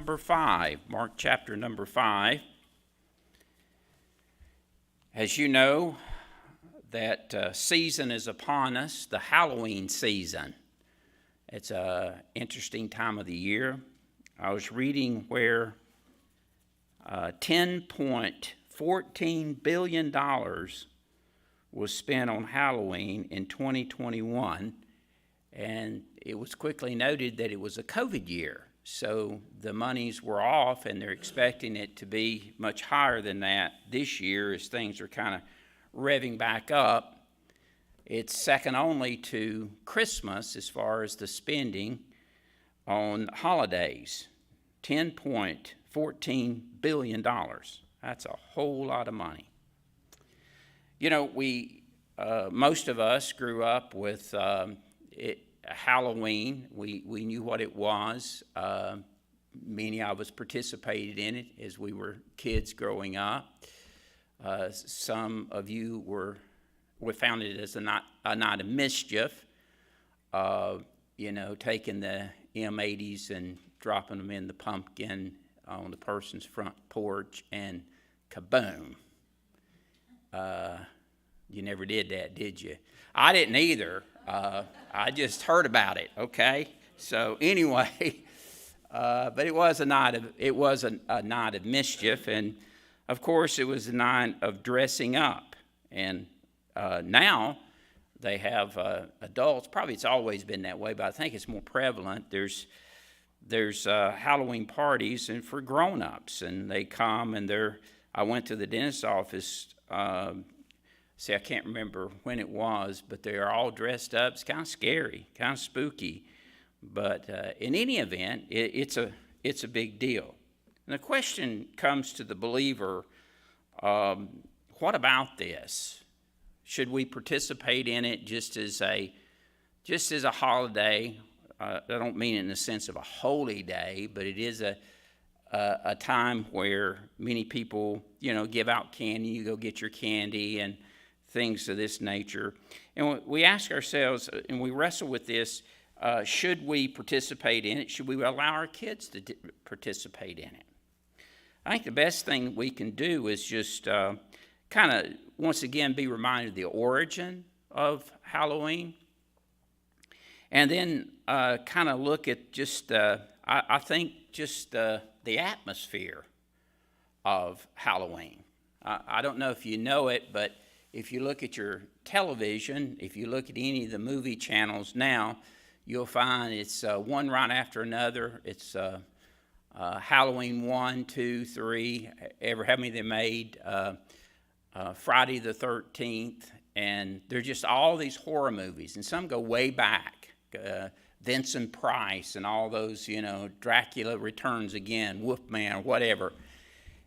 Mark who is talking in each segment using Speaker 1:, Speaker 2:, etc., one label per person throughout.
Speaker 1: number 5. Mark chapter number 5. As you know, that season is upon us, the Halloween season. It's an interesting time of the year. I was reading where $10.14 billion was spent on Halloween in 2021, and it was quickly noted that it was a COVID year. So the monies were off, and they're expecting it to be much higher than that this year as things are kind of revving back up. It's second only to Christmas as far as the spending on holidays. $10.14 billion. That's a whole lot of money. You know, most of us grew up with Halloween. We knew what it was. Many of us participated in it as we were kids growing up. Some of you found it as a night of mischief, taking the M80s and dropping them in the pumpkin on the person's front porch, and kaboom. You never did that, did you? I didn't either. I just heard about it, okay? So anyway, but it was a night of mischief, and of course it was a night of dressing up. And now they have adults. Probably it's always been that way, but I think it's more prevalent. There's Halloween parties and for grown-ups, and they come and I went to the dentist's office. I can't remember when it was, but they are all dressed up. It's kind of scary, kind of spooky. But in any event, it's a big deal. And the question comes to the believer, what about this? Should we participate in it just as a holiday? I don't mean it in the sense of a holy day, but it is a time where many people, give out candy. You go get your candy and things of this nature. And we ask ourselves, and we wrestle with this, should we participate in it? Should we allow our kids to participate in it? I think the best thing we can do is just kind of, once again, be reminded of the origin of Halloween. And then kind of look at just, I think, just the atmosphere of Halloween. I don't know if you know it, but if you look at your television, if you look at any of the movie channels now, you'll find it's one right after another. It's Halloween 1, 2, 3, how many they made, Friday the 13th, and they're just all these horror movies, and some go way back. Vincent Price and all those, Dracula Returns Again, Wolfman, whatever.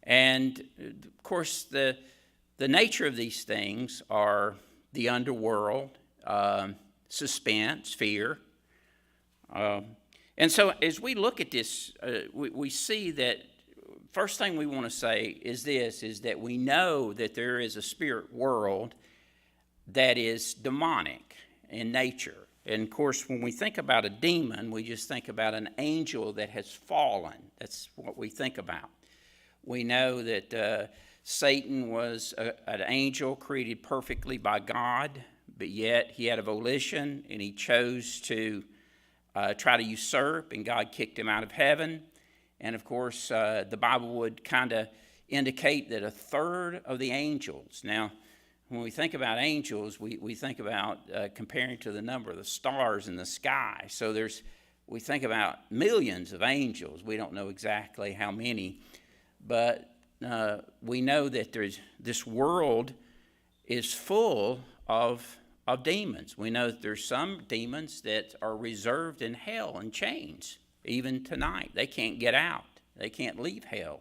Speaker 1: And, of course, the nature of these things are the underworld, suspense, fear. And so as we look at this, we see that first thing we want to say is that we know that there is a spirit world that is demonic in nature. And, of course, when we think about a demon, we just think about an angel that has fallen. That's what we think about. We know that Satan was an angel created perfectly by God, but yet he had a volition, and he chose to try to usurp, and God kicked him out of heaven. And, of course, the Bible would kind of indicate that a third of the angels. Now, when we think about angels, we think about comparing to the number of the stars in the sky. So we think about millions of angels. We don't know exactly how many, but we know that this world is full of demons. We know that there's some demons that are reserved in hell in chains, even tonight. They can't get out. They can't leave hell.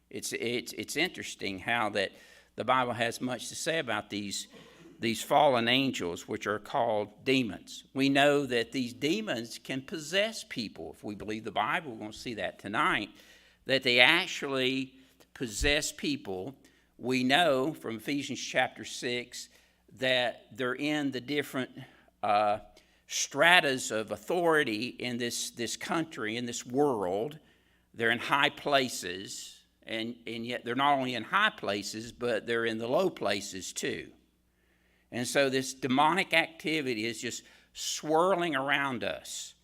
Speaker 1: It's interesting how that the Bible has much to say about these fallen angels, which are called demons. We know that these demons can possess people. If we believe the Bible, we're going to see that tonight, that they actually possess people. We know from Ephesians chapter 6 that they're in the different stratas of authority in this country, in this world, they're in high places, and yet they're not only in high places, but they're in the low places too. And so this demonic activity is just swirling around us.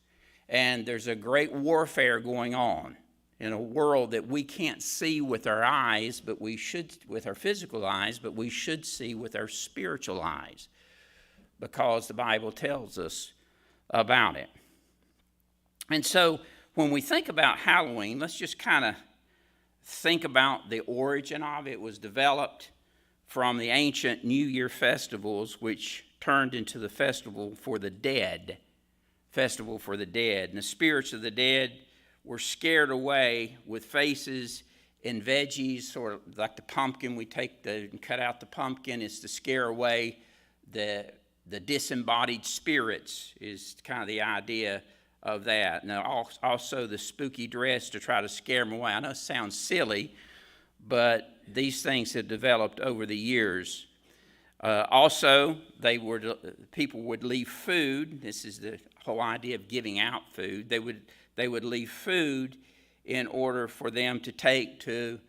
Speaker 1: And there's a great warfare going on in a world that we can't see with our eyes, but we should, with our physical eyes, but we should see with our spiritual eyes, because the Bible tells us about it. And so when we think about Halloween, let's just kind of think about the origin of it. It was developed from the ancient New Year festivals, which turned into the festival for the dead. And the spirits of the dead were scared away with faces and veggies, sort of like the pumpkin. We take and cut out the pumpkin. It's to scare away the disembodied spirits, is kind of the idea of that. Now, also the spooky dress to try to scare them away. I know it sounds silly, but these things have developed over the years. Also, people would leave food. This is the whole idea of giving out food. They would leave food in order for them to take to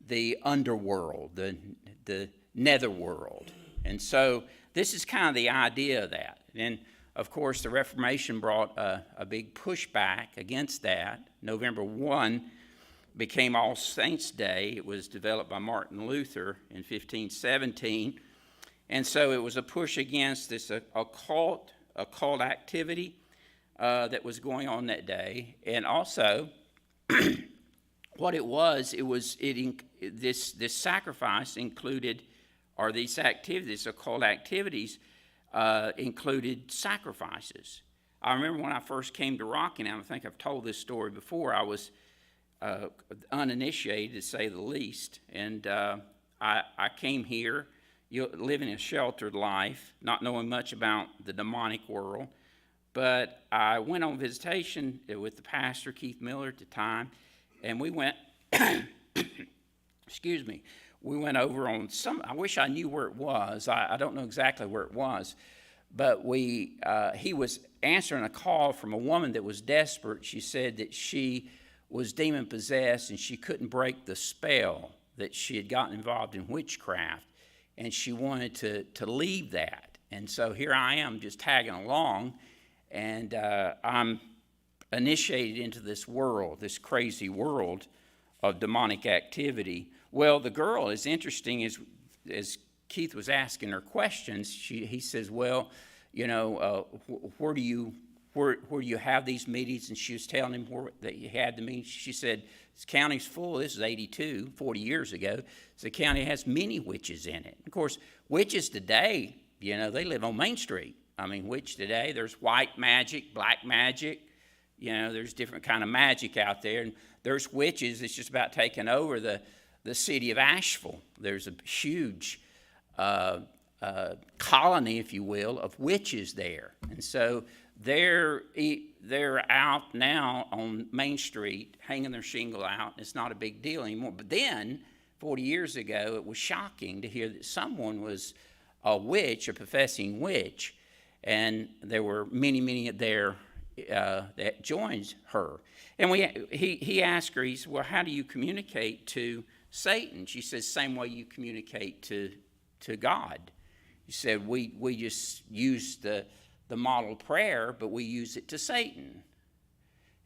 Speaker 1: the underworld, the netherworld. And so this is kind of the idea of that. And of course, the Reformation brought a big pushback against that. November 1 became All Saints' Day. It was developed by Martin Luther in 1517. And so it was a push against this occult activity that was going on that day. And also, what it was this sacrifice included, or these activities, occult activities, included sacrifices. I remember when I first came to Rockingham, I think I've told this story before, I was uninitiated, to say the least, and I came here living a sheltered life, not knowing much about the demonic world, but I went on visitation with the pastor, Keith Miller, at the time, and we went, we went over on I wish I knew where it was. I don't know exactly where it was, but he was answering a call from a woman that was desperate. She said that she was demon-possessed and she couldn't break the spell, that she had gotten involved in witchcraft, and she wanted to leave that. And so here I am just tagging along, and I'm initiated into this world, this crazy world of demonic activity. Well, the girl, is interesting, as Keith was asking her questions, he says, well, where do you have these meetings? And she was telling him where that you had the meetings. She said, this county's full. This is 40 years ago. So the county has many witches in it. Of course, witches today, they live on Main Street. I mean, witch today, there's white magic, black magic. There's different kind of magic out there. And there's witches that's just about taking over the city of Asheville. There's a huge colony, if you will, of witches there. And so they're out now on Main Street, hanging their shingle out. It's not a big deal anymore. But then, 40 years ago, it was shocking to hear that someone was a witch, a professing witch, and there were many there that joined her. And he asked her, he said, well, how do you communicate to Satan? She says, same way you communicate to God. He said, we just use the model prayer, but we use it to Satan.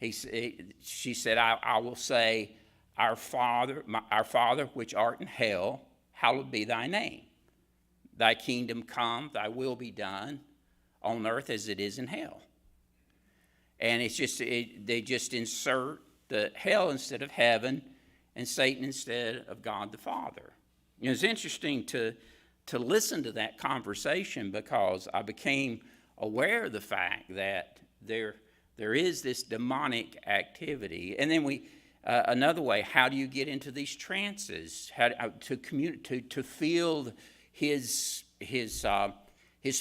Speaker 1: She said, I will say, our Father, which art in hell, hallowed be thy name. Thy kingdom come, thy will be done on earth as it is in hell. And it's just, they just insert the hell instead of heaven and Satan instead of God the Father. It's interesting to listen to that conversation, because I became aware of the fact that there is this demonic activity. And then another way, how do you get into these trances? How to feel his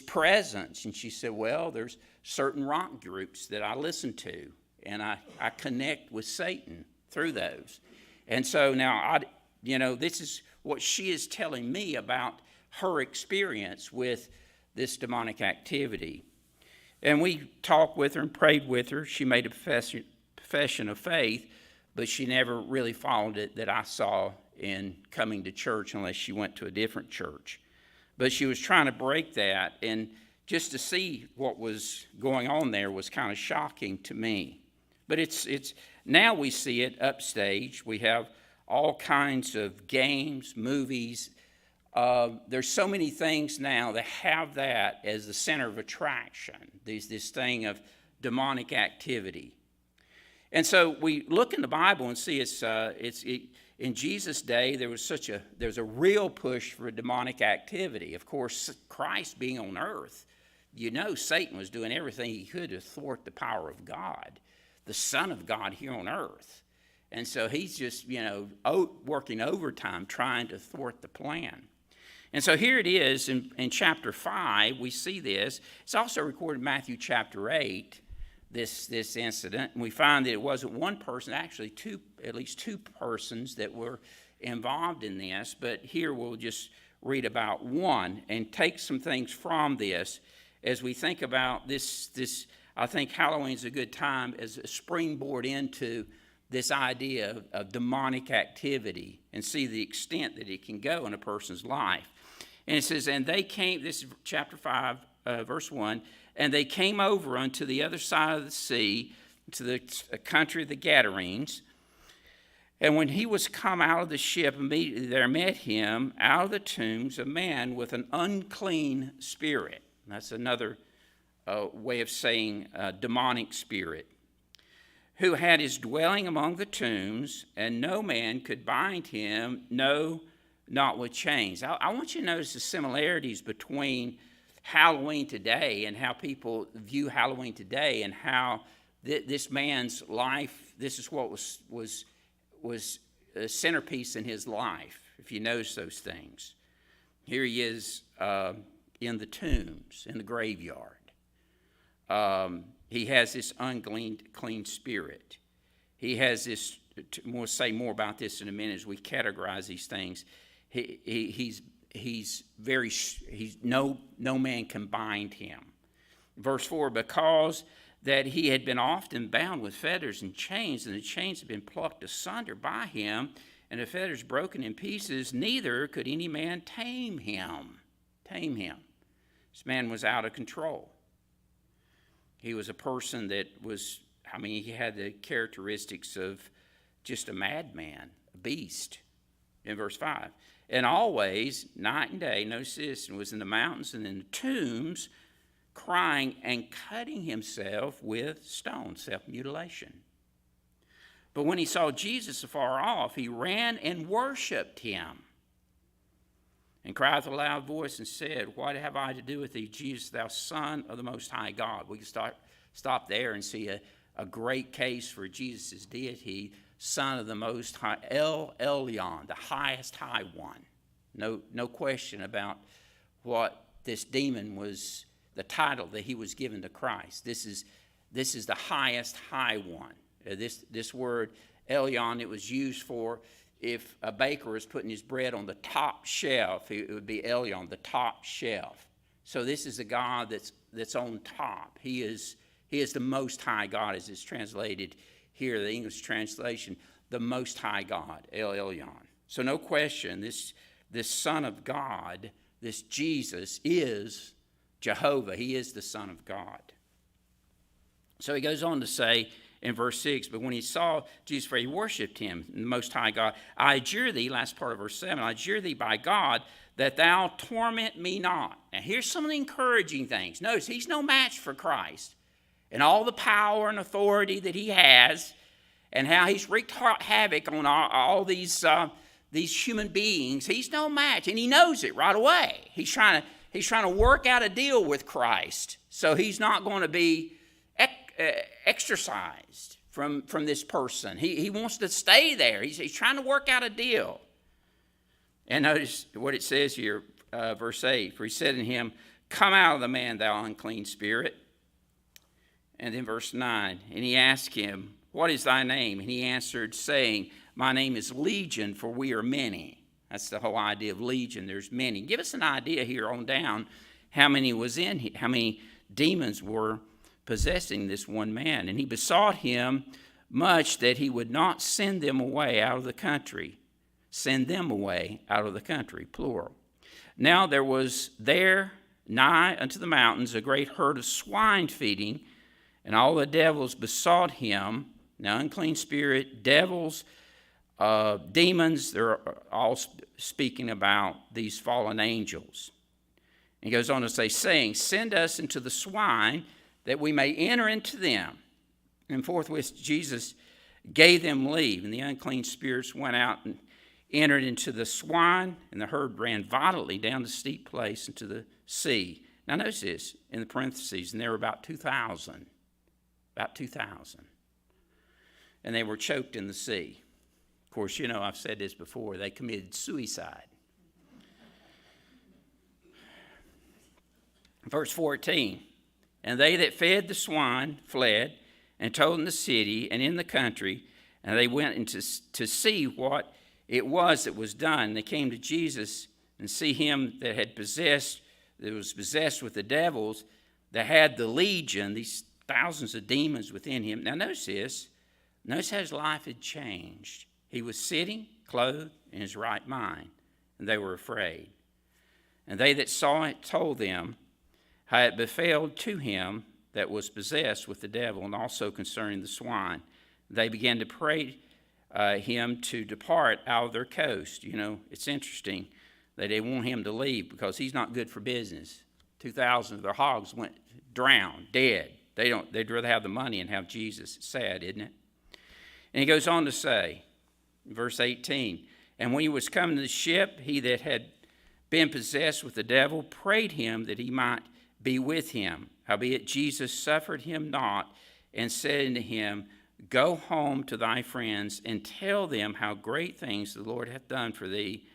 Speaker 1: presence? And she said, well, there's certain rock groups that I listen to, and I connect with Satan through those. And so now this is what she is telling me about her experience with this demonic activity. And we talked with her and prayed with her. She made a profession of faith, but she never really followed it that I saw in coming to church unless she went to a different church. But she was trying to break that, and just to see what was going on there was kind of shocking to me. But it's now we see it upstage. We have all kinds of games, movies. There's so many things now that have that as the center of attraction, this thing of demonic activity. And so we look in the Bible and see in Jesus' day, there's a real push for demonic activity. Of course, Christ being on earth, Satan was doing everything he could to thwart the power of God, the Son of God here on earth. And so he's just, working overtime trying to thwart the plan. And so here it is in chapter 5, we see this. It's also recorded in Matthew chapter 8. This incident, and we find that it wasn't one person, actually at least two persons that were involved in this, but here we'll just read about one and take some things from this as we think about this. I think Halloween's a good time as a springboard into this idea of demonic activity and see the extent that it can go in a person's life. And it says, and they came, this is chapter 5, verse 1, and they came over unto the other side of the sea, to the country of the Gadarenes. And when he was come out of the ship, immediately there met him out of the tombs a man with an unclean spirit. That's another way of saying demonic spirit, who had his dwelling among the tombs, and no man could bind him, no, not with chains. I want you to notice the similarities between Halloween today and how people view Halloween today, and how this man's life, this is what was a centerpiece in his life, if you notice those things. Here he is in the tombs, in the graveyard. He has this unclean spirit. He has this, we'll say more about this in a minute as we categorize these things. No man can bind him. Verse 4, because that he had been often bound with fetters and chains, and the chains had been plucked asunder by him, and the fetters broken in pieces, neither could any man tame him. This man was out of control. He was a person that he had the characteristics of just a madman, a beast, in verse 5. And always, night and day, notice this, and was in the mountains and in the tombs, crying and cutting himself with stones, self-mutilation. But when he saw Jesus afar off, he ran and worshipped him, and cried with a loud voice and said, what have I to do with thee, Jesus, thou Son of the Most High God? We can stop there and see a great case for Jesus' deity, Son of the Most High, El Elyon, the highest high one. No question about what this demon was, the title that he was given to Christ. This is the highest high one. This word Elyon, it was used for if a baker was putting his bread on the top shelf, it would be Elyon, the top shelf. So this is a God that's on top. He is the Most High God, as it's translated here, the English translation, the Most High God, El Elyon. So no question, this Son of God, this Jesus, is Jehovah. He is the Son of God. So he goes on to say in verse 6, but when he saw Jesus, for he worshipped him, the Most High God, I adjure thee, last part of verse 7, I adjure thee by God that thou torment me not. Now here's some of the encouraging things. Notice, he's no match for Christ. And all the power and authority that he has, and how he's wreaked havoc on all these human beings, he's no match, and he knows it right away. He's trying to work out a deal with Christ, so he's not going to be exorcised from this person. He wants to stay there. He's trying to work out a deal. And notice what it says here, verse 8. For he said unto him, come out of the man, thou unclean spirit. And then verse 9. And he asked him, what is thy name? And he answered, saying, my name is Legion, for we are many. That's the whole idea of legion. There's many. Give us an idea here on down how many demons were possessing this one man. And he besought him much that he would not send them away out of the country. Send them away out of the country, plural. Now there was there nigh unto the mountains a great herd of swine feeding, and all the devils besought him. Now unclean spirit, devils, demons, they're all speaking about these fallen angels. And he goes on to say, saying, send us into the swine, that we may enter into them. And forthwith Jesus gave them leave, and the unclean spirits went out and entered into the swine, and the herd ran violently down the steep place into the sea. Now notice this in the parentheses, and there were about 2,000. About 2,000. And they were choked in the sea. Of course, you know, I've said this before, they committed suicide. Verse 14, and they that fed the swine fled, and told in the city and in the country, and they went into to see what it was that was done. They came to Jesus and see him that was possessed with the devils, that had the legion, these thousands of demons within him. Now notice this. Notice how his life had changed. He was sitting, clothed, in his right mind, and they were afraid. And they that saw it told them how it befell to him that was possessed with the devil, and also concerning the swine. They began to pray him to depart out of their coast. You know, it's interesting that they want him to leave because he's not good for business. 2,000 of their hogs went drowned, dead. They'd rather have the money and have Jesus. It's sad, isn't it? And he goes on to say, verse 18, and when he was come to the ship, he that had been possessed with the devil prayed him that he might be with him. Howbeit Jesus suffered him not, and said unto him, go home to thy friends, and tell them how great things the Lord hath done for thee,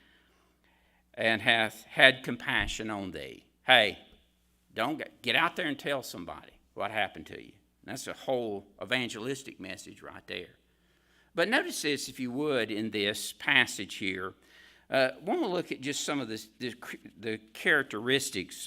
Speaker 1: and hath had compassion on thee. Hey, don't get out there and tell somebody what happened to you. That's a whole evangelistic message right there. But notice this, if you would, in this passage here. I want to look at just some of the characteristics